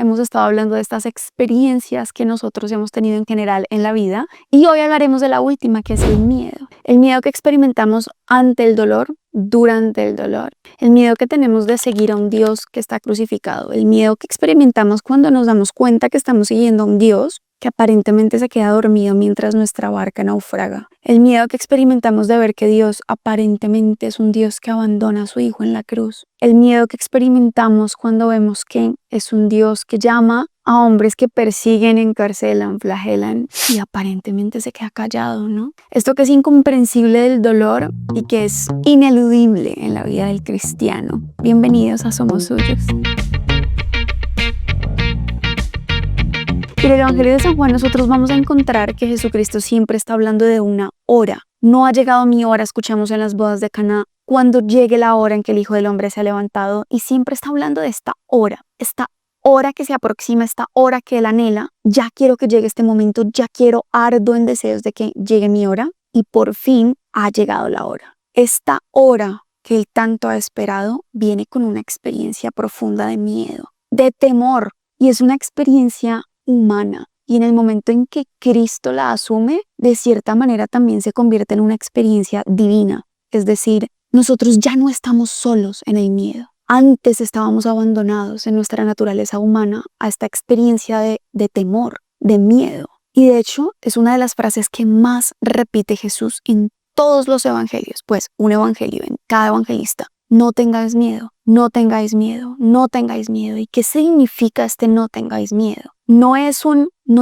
hemos estado hablando de estas experiencias que nosotros hemos tenido en general en la vida y hoy hablaremos de la última, que es el miedo. El miedo que experimentamos ante el dolor, durante el dolor. El miedo que tenemos de seguir a un Dios que está crucificado. El miedo que experimentamos cuando nos damos cuenta que estamos siguiendo a un Dios que aparentemente se queda dormido mientras nuestra barca naufraga. El miedo que experimentamos de ver que Dios aparentemente es un Dios que abandona a su Hijo en la cruz. El miedo que experimentamos cuando vemos que es un Dios que llama a hombres que persiguen, encarcelan, flagelan y aparentemente se queda callado, ¿no? Esto que es incomprensible del dolor y que es ineludible en la vida del cristiano. Bienvenidos a Somos Suyos. En el Evangelio de San Juan nosotros vamos a encontrar que Jesucristo siempre está hablando de una hora. No ha llegado mi hora, escuchamos en las bodas de Caná, cuando llegue la hora en que el Hijo del Hombre se ha levantado, y siempre está hablando de esta hora que se aproxima, esta hora que Él anhela. Ya quiero que llegue este momento, ya quiero, ardo en deseos de que llegue mi hora, y por fin ha llegado la hora. Esta hora que Él tanto ha esperado viene con una experiencia profunda de miedo, de temor, y es una experiencia humana, y en el momento en que Cristo la asume, de cierta manera también se convierte en una experiencia divina. Es decir, nosotros ya no estamos solos en el miedo. Antes estábamos abandonados en nuestra naturaleza humana a esta experiencia de temor, de miedo. Y de hecho es una de las frases que más repite Jesús en todos los evangelios, pues un evangelio en cada evangelista. No tengáis miedo, no tengáis miedo, no tengáis miedo. ¿Y qué significa este no tengáis miedo? No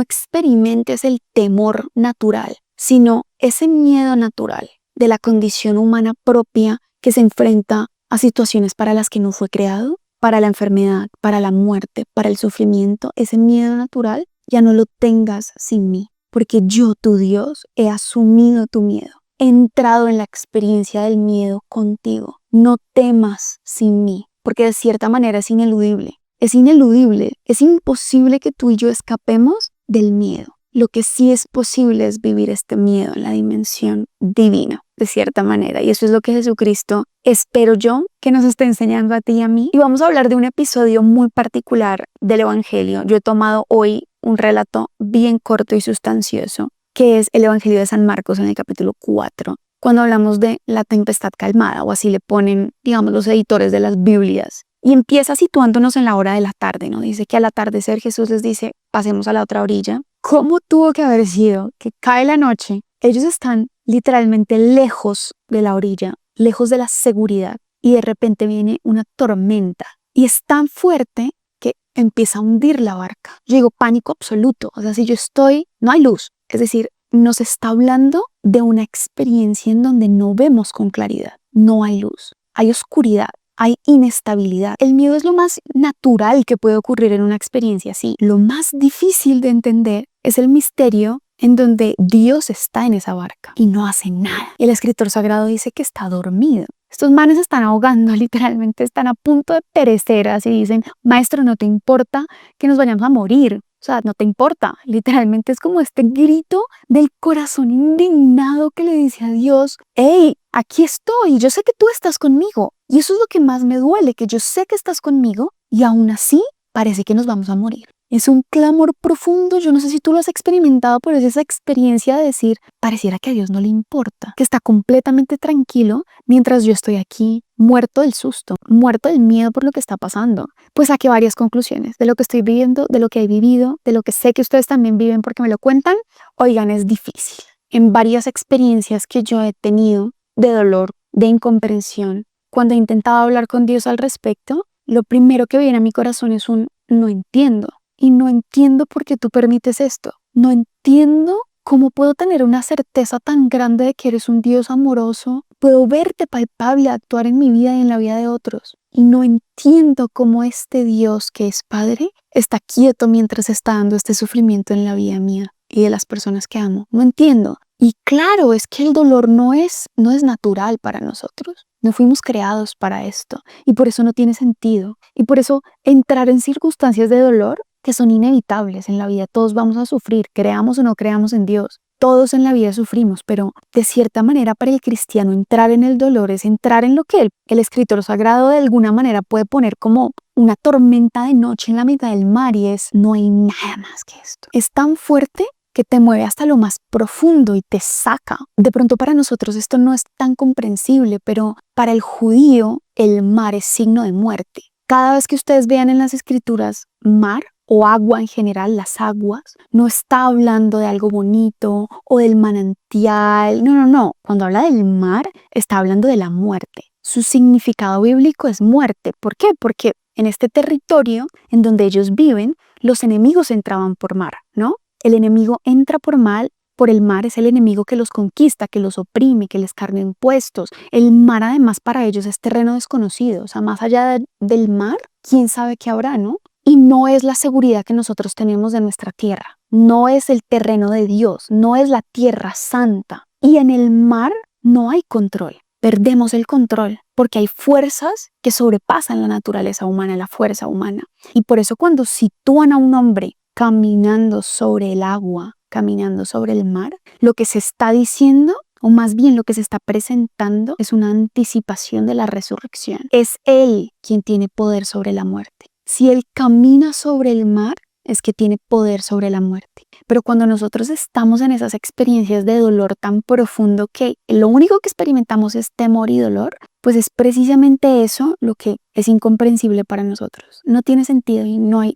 experimentes el temor natural, sino ese miedo natural de la condición humana propia que se enfrenta a situaciones para las que no fue creado, para la enfermedad, para la muerte, para el sufrimiento. Ese miedo natural ya no lo tengas sin mí, porque yo, tu Dios, he asumido tu miedo. He entrado en la experiencia del miedo contigo. No temas sin mí, porque de cierta manera es ineludible. Es ineludible, es imposible que tú y yo escapemos del miedo. Lo que sí es posible es vivir este miedo en la dimensión divina, de cierta manera. Y eso es lo que Jesucristo, espero yo, que nos esté enseñando a ti y a mí. Y vamos a hablar de un episodio muy particular del Evangelio. Yo he tomado hoy un relato bien corto y sustancioso, que es el Evangelio de San Marcos en el capítulo 4, cuando hablamos de la tempestad calmada, o así le ponen, digamos, los editores de las Biblias. Y empieza situándonos en la hora de la tarde, ¿no? Dice que al atardecer Jesús les dice, pasemos a la otra orilla. ¿Cómo tuvo que haber sido que cae la noche? Ellos están literalmente lejos de la orilla, lejos de la seguridad, y de repente viene una tormenta. Y es tan fuerte que empieza a hundir la barca. Yo digo pánico absoluto. O sea, si yo estoy, no hay luz. Es decir, nos está hablando de una experiencia en donde no vemos con claridad. No hay luz, hay oscuridad. Hay inestabilidad. El miedo es lo más natural que puede ocurrir en una experiencia así. Lo más difícil de entender es el misterio en donde Dios está en esa barca y no hace nada. El escritor sagrado dice que está dormido. Estos manes están ahogando, literalmente están a punto de perecer, así dicen, maestro, ¿no te importa que nos vayamos a morir? O sea, no te importa. Literalmente es como este grito del corazón indignado que le dice a Dios, hey, aquí estoy, yo sé que tú estás conmigo. Y eso es lo que más me duele, que yo sé que estás conmigo y aún así parece que nos vamos a morir. Es un clamor profundo, yo no sé si tú lo has experimentado, pero es esa experiencia de decir, pareciera que a Dios no le importa, que está completamente tranquilo mientras yo estoy aquí, muerto del susto, muerto del miedo por lo que está pasando. Pues saqué varias conclusiones de lo que estoy viviendo, de lo que he vivido, de lo que sé que ustedes también viven porque me lo cuentan. Oigan, es difícil. En varias experiencias que yo he tenido de dolor, de incomprensión, cuando he intentado hablar con Dios al respecto, lo primero que viene a mi corazón es un no entiendo. Y no entiendo por qué tú permites esto. No entiendo cómo puedo tener una certeza tan grande de que eres un Dios amoroso. Puedo verte palpable actuar en mi vida y en la vida de otros. Y no entiendo cómo este Dios que es Padre está quieto mientras está dando este sufrimiento en la vida mía y de las personas que amo. No entiendo. Y claro, es que el dolor no es natural para nosotros. No fuimos creados para esto. Y por eso no tiene sentido. Y por eso entrar en circunstancias de dolor que son inevitables en la vida. Todos vamos a sufrir, creamos o no creamos en Dios. Todos en la vida sufrimos, pero de cierta manera para el cristiano entrar en el dolor es entrar en lo que el escritor sagrado de alguna manera puede poner como una tormenta de noche en la mitad del mar y no hay nada más que esto. Es tan fuerte que te mueve hasta lo más profundo y te saca. De pronto para nosotros esto no es tan comprensible, pero para el judío el mar es signo de muerte. Cada vez que ustedes vean en las escrituras mar o agua en general, las aguas, no está hablando de algo bonito o del manantial. No. Cuando habla del mar, está hablando de la muerte. Su significado bíblico es muerte. ¿Por qué? Porque en este territorio en donde ellos viven, los enemigos entraban por mar, ¿no? El enemigo entra por el mar es el enemigo que los conquista, que los oprime, que les carga impuestos. El mar además para ellos es terreno desconocido, o sea, más allá del mar, quién sabe qué habrá, ¿no? Y no es la seguridad que nosotros tenemos de nuestra tierra, no es el terreno de Dios, no es la tierra santa. Y en el mar no hay control, perdemos el control, porque hay fuerzas que sobrepasan la naturaleza humana, la fuerza humana. Y por eso cuando sitúan a un hombre caminando sobre el agua, caminando sobre el mar, lo que se está diciendo, o más bien lo que se está presentando, es una anticipación de la resurrección. Es Él quien tiene poder sobre la muerte. Si Él camina sobre el mar, es que tiene poder sobre la muerte. Pero cuando nosotros estamos en esas experiencias de dolor tan profundo que lo único que experimentamos es temor y dolor, pues es precisamente eso lo que es incomprensible para nosotros. No tiene sentido y no hay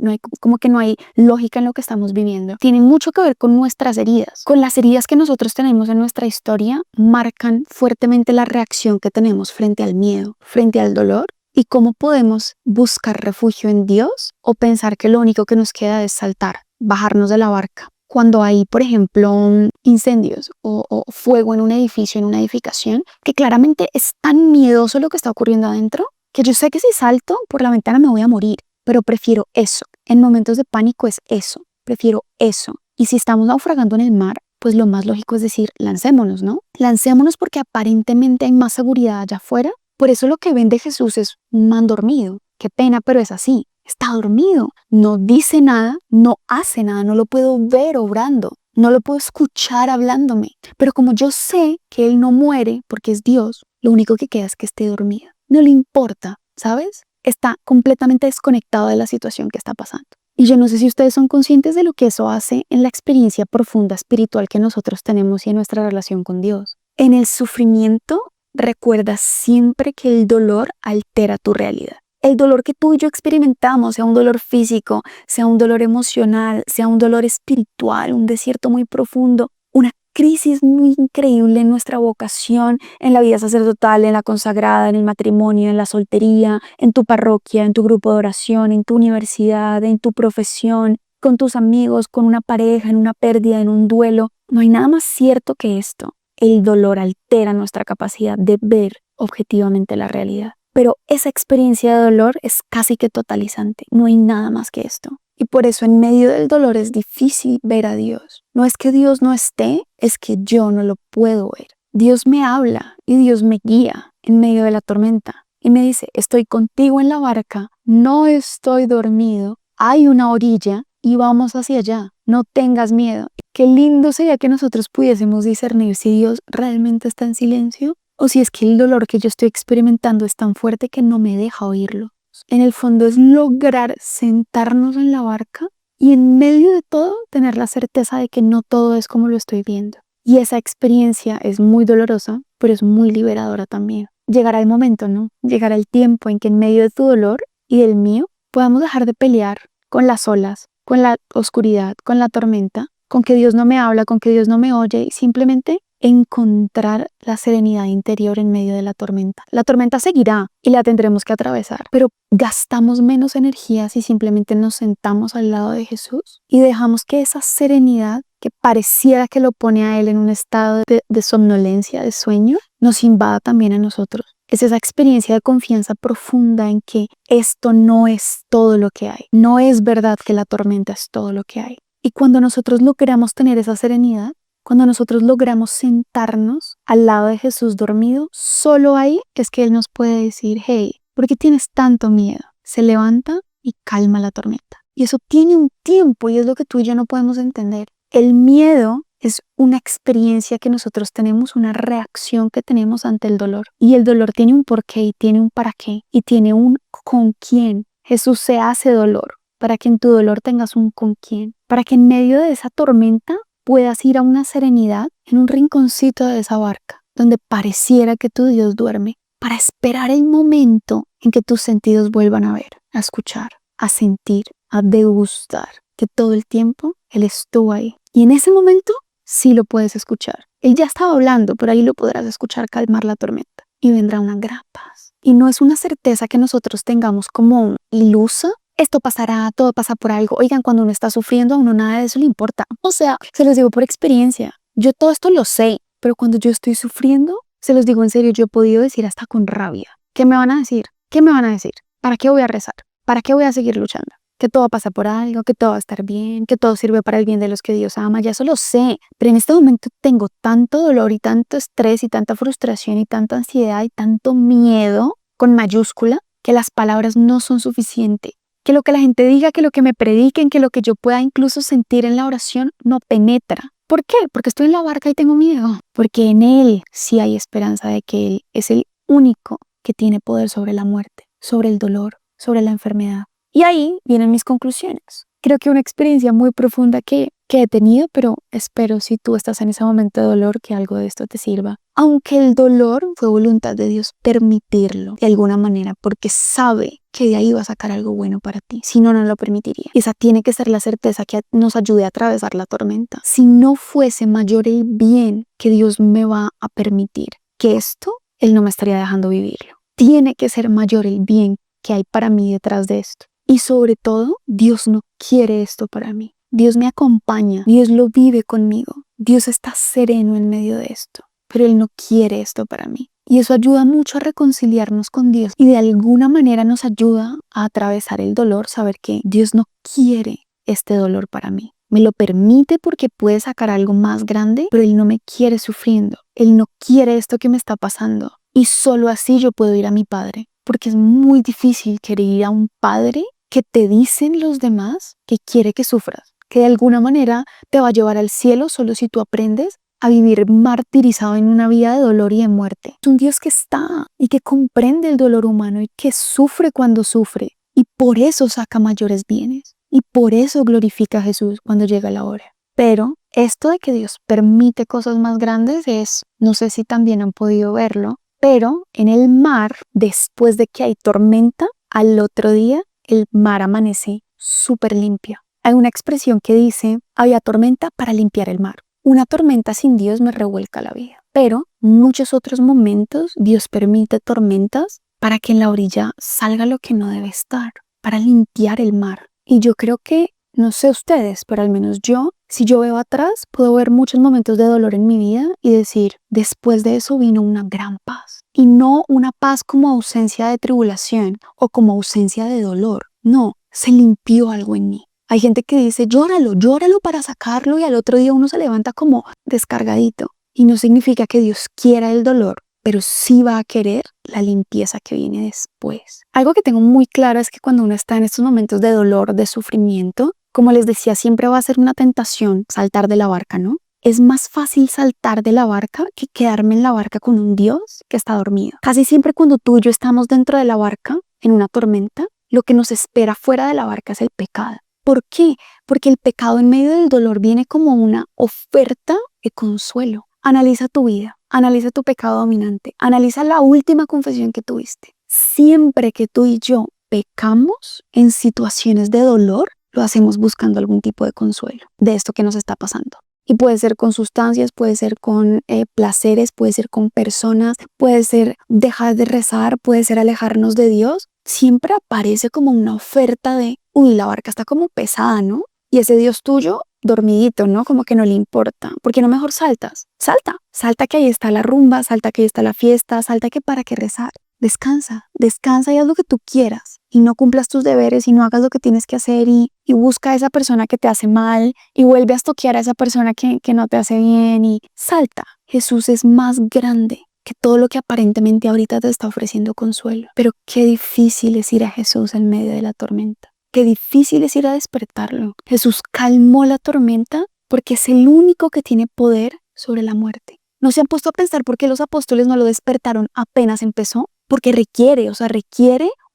lógica en lo que estamos viviendo. Tiene mucho que ver con nuestras heridas. Con las heridas que nosotros tenemos en nuestra historia, marcan fuertemente la reacción que tenemos frente al miedo, frente al dolor. ¿Y cómo podemos buscar refugio en Dios o pensar que lo único que nos queda es saltar, bajarnos de la barca? Cuando hay, por ejemplo, incendios o fuego en un edificio, en una edificación, que claramente es tan miedoso lo que está ocurriendo adentro, que yo sé que si salto por la ventana me voy a morir, pero prefiero eso. En momentos de pánico es eso, prefiero eso. Y si estamos naufragando en el mar, pues lo más lógico es decir, lancémonos, ¿no? Lancémonos porque aparentemente hay más seguridad allá afuera. Por eso lo que ven de Jesús es un man dormido. Qué pena, pero es así. Está dormido. No dice nada, no hace nada, no lo puedo ver obrando, no lo puedo escuchar hablándome. Pero como yo sé que Él no muere porque es Dios, lo único que queda es que esté dormido. No le importa, ¿sabes? Está completamente desconectado de la situación que está pasando. Y yo no sé si ustedes son conscientes de lo que eso hace en la experiencia profunda espiritual que nosotros tenemos y en nuestra relación con Dios. En el sufrimiento, recuerda siempre que el dolor altera tu realidad. El dolor que tú y yo experimentamos, sea un dolor físico, sea un dolor emocional, sea un dolor espiritual, un desierto muy profundo, una crisis muy increíble en nuestra vocación, en la vida sacerdotal, en la consagrada, en el matrimonio, en la soltería, en tu parroquia, en tu grupo de oración, en tu universidad, en tu profesión, con tus amigos, con una pareja, en una pérdida, en un duelo. No hay nada más cierto que esto. El dolor altera nuestra capacidad de ver objetivamente la realidad. Pero esa experiencia de dolor es casi que totalizante. No hay nada más que esto. Y por eso en medio del dolor es difícil ver a Dios. No es que Dios no esté, es que yo no lo puedo ver. Dios me habla y Dios me guía en medio de la tormenta. Y me dice, estoy contigo en la barca, no estoy dormido, hay una orilla y vamos hacia allá. No tengas miedo. Qué lindo sería que nosotros pudiésemos discernir si Dios realmente está en silencio o si es que el dolor que yo estoy experimentando es tan fuerte que no me deja oírlo. En el fondo es lograr sentarnos en la barca y en medio de todo tener la certeza de que no todo es como lo estoy viendo. Y esa experiencia es muy dolorosa, pero es muy liberadora también. Llegará el momento, ¿no? Llegará el tiempo en que en medio de tu dolor y del mío podamos dejar de pelear con las olas, con la oscuridad, con la tormenta, con que Dios no me habla, con que Dios no me oye y simplemente encontrar la serenidad interior en medio de la tormenta. La tormenta seguirá y la tendremos que atravesar, pero gastamos menos energía si simplemente nos sentamos al lado de Jesús y dejamos que esa serenidad que pareciera que lo pone a Él en un estado de somnolencia, de sueño, nos invada también a nosotros. Es esa experiencia de confianza profunda en que esto no es todo lo que hay. No es verdad que la tormenta es todo lo que hay. Y cuando nosotros logramos tener esa serenidad, cuando nosotros logramos sentarnos al lado de Jesús dormido, solo ahí es que Él nos puede decir, hey, ¿por qué tienes tanto miedo? Se levanta y calma la tormenta. Y eso tiene un tiempo y es lo que tú y yo no podemos entender. El miedo es una experiencia que nosotros tenemos, una reacción que tenemos ante el dolor. Y el dolor tiene un porqué y tiene un para qué y tiene un con quién. Jesús se hace dolor para que en tu dolor tengas un con quién, para que en medio de esa tormenta puedas ir a una serenidad en un rinconcito de esa barca, donde pareciera que tu Dios duerme, para esperar el momento en que tus sentidos vuelvan a ver, a escuchar, a sentir, a degustar, que todo el tiempo Él estuvo ahí. Y en ese momento sí lo puedes escuchar. Él ya estaba hablando, pero ahí lo podrás escuchar calmar la tormenta y vendrá una gran paz. Y no es una certeza que nosotros tengamos como ilusa. Esto pasará, todo pasa por algo. Oigan, cuando uno está sufriendo, a uno nada de eso le importa. O sea, se los digo por experiencia. Yo todo esto lo sé, pero cuando yo estoy sufriendo, se los digo en serio, yo he podido decir hasta con rabia. ¿Qué me van a decir? ¿Qué me van a decir? ¿Para qué voy a rezar? ¿Para qué voy a seguir luchando? Que todo pasa por algo, que todo va a estar bien, que todo sirve para el bien de los que Dios ama, ya eso lo sé, pero en este momento tengo tanto dolor y tanto estrés y tanta frustración y tanta ansiedad y tanto miedo con mayúscula que las palabras no son suficientes, que lo que la gente diga, que lo que me prediquen, que lo que yo pueda incluso sentir en la oración no penetra. ¿Por qué? Porque estoy en la barca y tengo miedo, porque en Él sí hay esperanza de que Él es el único que tiene poder sobre la muerte, sobre el dolor, sobre la enfermedad. Y ahí vienen mis conclusiones. Creo que una experiencia muy profunda que he tenido, pero espero si tú estás en ese momento de dolor que algo de esto te sirva. Aunque el dolor fue voluntad de Dios permitirlo de alguna manera, porque sabe que de ahí va a sacar algo bueno para ti. Si no, no lo permitiría. Esa tiene que ser la certeza que nos ayude a atravesar la tormenta. Si no fuese mayor el bien que Dios me va a permitir que esto, Él no me estaría dejando vivirlo. Tiene que ser mayor el bien que hay para mí detrás de esto. Y sobre todo, Dios no quiere esto para mí. Dios me acompaña, Dios lo vive conmigo. Dios está sereno en medio de esto, pero Él no quiere esto para mí. Y eso ayuda mucho a reconciliarnos con Dios y de alguna manera nos ayuda a atravesar el dolor, saber que Dios no quiere este dolor para mí. Me lo permite porque puede sacar algo más grande, pero Él no me quiere sufriendo. Él no quiere esto que me está pasando. Y solo así yo puedo ir a mi Padre, porque es muy difícil querer ir a un Padre que te dicen los demás que quiere que sufras, que de alguna manera te va a llevar al cielo solo si tú aprendes a vivir martirizado en una vida de dolor y de muerte. Es un Dios que está y que comprende el dolor humano y que sufre cuando sufre y por eso saca mayores bienes y por eso glorifica a Jesús cuando llega la hora. Pero esto de que Dios permite cosas más grandes es, no sé si también han podido verlo, pero en el mar, después de que hay tormenta, al otro día el mar amanece súper limpio. Hay una expresión que dice, había tormenta para limpiar el mar. Una tormenta sin Dios me revuelca la vida. Pero muchos otros momentos Dios permite tormentas para que en la orilla salga lo que no debe estar, para limpiar el mar. Y yo creo que, no sé ustedes, pero al menos yo, si yo veo atrás, puedo ver muchos momentos de dolor en mi vida y decir, después de eso vino una gran paz. Y no una paz como ausencia de tribulación o como ausencia de dolor. No, se limpió algo en mí. Hay gente que dice, llóralo, llóralo para sacarlo y al otro día uno se levanta como descargadito. Y no significa que Dios quiera el dolor, pero sí va a querer la limpieza que viene después. Algo que tengo muy claro es que cuando uno está en estos momentos de dolor, de sufrimiento, como les decía, siempre va a ser una tentación saltar de la barca, ¿no? Es más fácil saltar de la barca que quedarme en la barca con un Dios que está dormido. Casi siempre cuando tú y yo estamos dentro de la barca, en una tormenta, lo que nos espera fuera de la barca es el pecado. ¿Por qué? Porque el pecado en medio del dolor viene como una oferta de consuelo. Analiza tu vida, analiza tu pecado dominante, analiza la última confesión que tuviste. Siempre que tú y yo pecamos en situaciones de dolor, lo hacemos buscando algún tipo de consuelo de esto que nos está pasando. Y puede ser con sustancias, puede ser con placeres, puede ser con personas, puede ser dejar de rezar, puede ser alejarnos de Dios. Siempre aparece como una oferta de, uy, la barca está como pesada, ¿no? Y ese Dios tuyo, dormidito, ¿no? Como que no le importa. ¿Por qué no mejor saltas? Salta que ahí está la rumba, salta que ahí está la fiesta, salta que para qué rezar. Descansa y haz lo que tú quieras y no cumplas tus deberes y no hagas lo que tienes que hacer y busca a esa persona que te hace mal y vuelve a estoquear a esa persona que no te hace bien y salta. Jesús es más grande que todo lo que aparentemente ahorita te está ofreciendo consuelo. Pero qué difícil es ir a Jesús en medio de la tormenta. Qué difícil es ir a despertarlo. Jesús calmó la tormenta porque es el único que tiene poder sobre la muerte. ¿No se han puesto a pensar por qué los apóstoles no lo despertaron apenas empezó? Porque requiere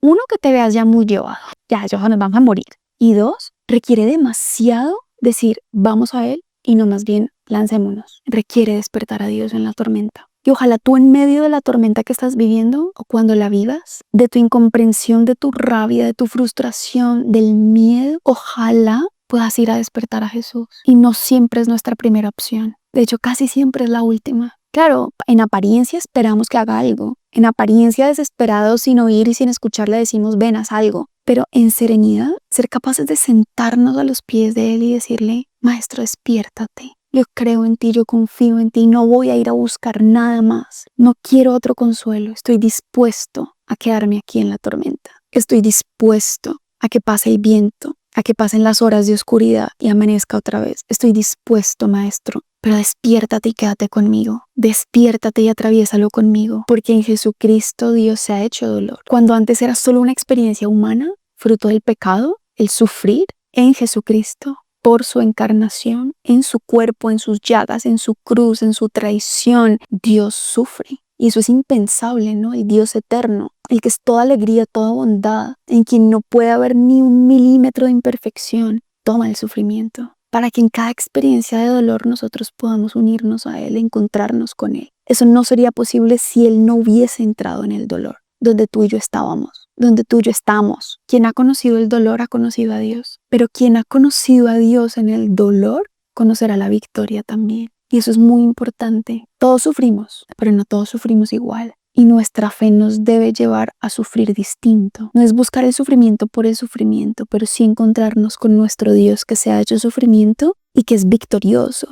uno que te veas ya muy llevado. ya nos vamos a morir. Y dos, requiere demasiado decir, vamos a Él y no más bien lancémonos. Requiere despertar a Dios en la tormenta. Y ojalá tú en medio de la tormenta que estás viviendo o cuando la vivas, de tu incomprensión, de tu rabia, de tu frustración, del miedo, ojalá puedas ir a despertar a Jesús. Y no siempre es nuestra primera opción. De hecho, casi siempre es la última. Claro, en apariencia esperamos que haga algo. En apariencia desesperados, sin oír y sin escuchar, le decimos, ven, haz algo. Pero en serenidad, ser capaces de sentarnos a los pies de Él y decirle, Maestro, despiértate. Yo creo en ti, yo confío en ti, no voy a ir a buscar nada más. No quiero otro consuelo. Estoy dispuesto a quedarme aquí en la tormenta. Estoy dispuesto a que pase el viento, a que pasen las horas de oscuridad y amanezca otra vez. Estoy dispuesto, Maestro, pero despiértate y quédate conmigo. Despiértate y atraviésalo conmigo, porque en Jesucristo Dios se ha hecho dolor. Cuando antes era solo una experiencia humana, fruto del pecado, el sufrir, en Jesucristo, por su encarnación, en su cuerpo, en sus llagas, en su cruz, en su traición, Dios sufre. Y eso es impensable, ¿no? El Dios eterno, el que es toda alegría, toda bondad, en quien no puede haber ni un milímetro de imperfección, toma el sufrimiento para que en cada experiencia de dolor nosotros podamos unirnos a Él, encontrarnos con Él. Eso no sería posible si Él no hubiese entrado en el dolor, donde tú y yo estábamos, donde tú y yo estamos. Quien ha conocido el dolor ha conocido a Dios, pero quien ha conocido a Dios en el dolor, conocerá la victoria también. Y eso es muy importante. Todos sufrimos, pero no todos sufrimos igual. Y nuestra fe nos debe llevar a sufrir distinto. No es buscar el sufrimiento por el sufrimiento, pero sí encontrarnos con nuestro Dios que se ha hecho sufrimiento y que es victorioso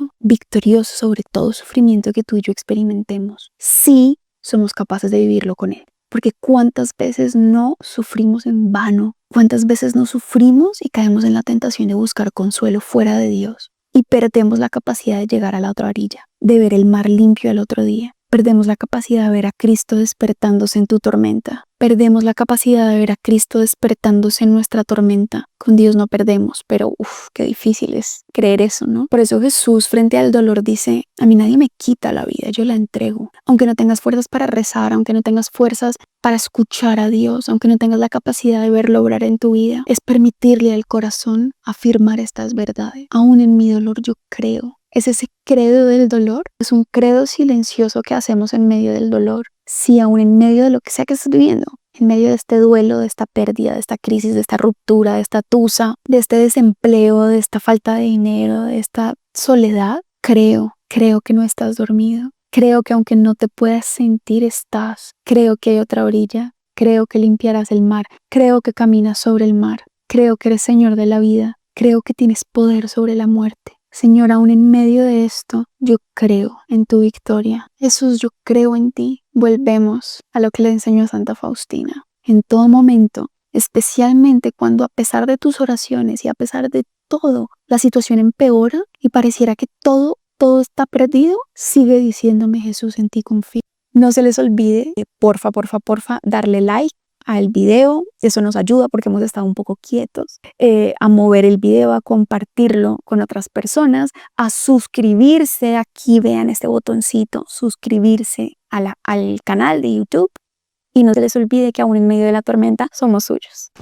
sobre todo sufrimiento que tú y yo experimentemos. Sí somos capaces de vivirlo con Él. Porque cuántas veces no sufrimos en vano, cuántas veces no sufrimos y caemos en la tentación de buscar consuelo fuera de Dios. Y perdemos la capacidad de llegar a la otra orilla, de ver el mar limpio al otro día. Perdemos la capacidad de ver a Cristo despertándose en tu tormenta. Perdemos la capacidad de ver a Cristo despertándose en nuestra tormenta. Con Dios no perdemos, pero qué difícil es creer eso, ¿no? Por eso Jesús frente al dolor dice, a mí nadie me quita la vida, yo la entrego. Aunque no tengas fuerzas para rezar, aunque no tengas fuerzas para escuchar a Dios, aunque no tengas la capacidad de verlo obrar en tu vida, es permitirle al corazón afirmar estas verdades. Aún en mi dolor yo creo. Es ese credo del dolor, es un credo silencioso que hacemos en medio del dolor. Si aún en medio de lo que sea que estés viviendo, en medio de este duelo, de esta pérdida, de esta crisis, de esta ruptura, de esta tusa, de este desempleo, de esta falta de dinero, de esta soledad, creo que no estás dormido. Creo que aunque no te puedas sentir, estás. Creo que hay otra orilla. Creo que limpiarás el mar. Creo que caminas sobre el mar. Creo que eres Señor de la vida. Creo que tienes poder sobre la muerte. Señor, aún en medio de esto, yo creo en tu victoria. Jesús, yo creo en ti. Volvemos a lo que le enseñó Santa Faustina. En todo momento, especialmente cuando a pesar de tus oraciones y a pesar de todo, la situación empeora y pareciera que todo está perdido, sigue diciéndome, Jesús, en ti confío. No se les olvide, porfa, darle like al video. Eso nos ayuda porque hemos estado un poco quietos, a mover el video, a compartirlo con otras personas, a suscribirse. Aquí vean este botoncito, suscribirse al canal de YouTube. Y no se les olvide que aún en medio de la tormenta somos suyos.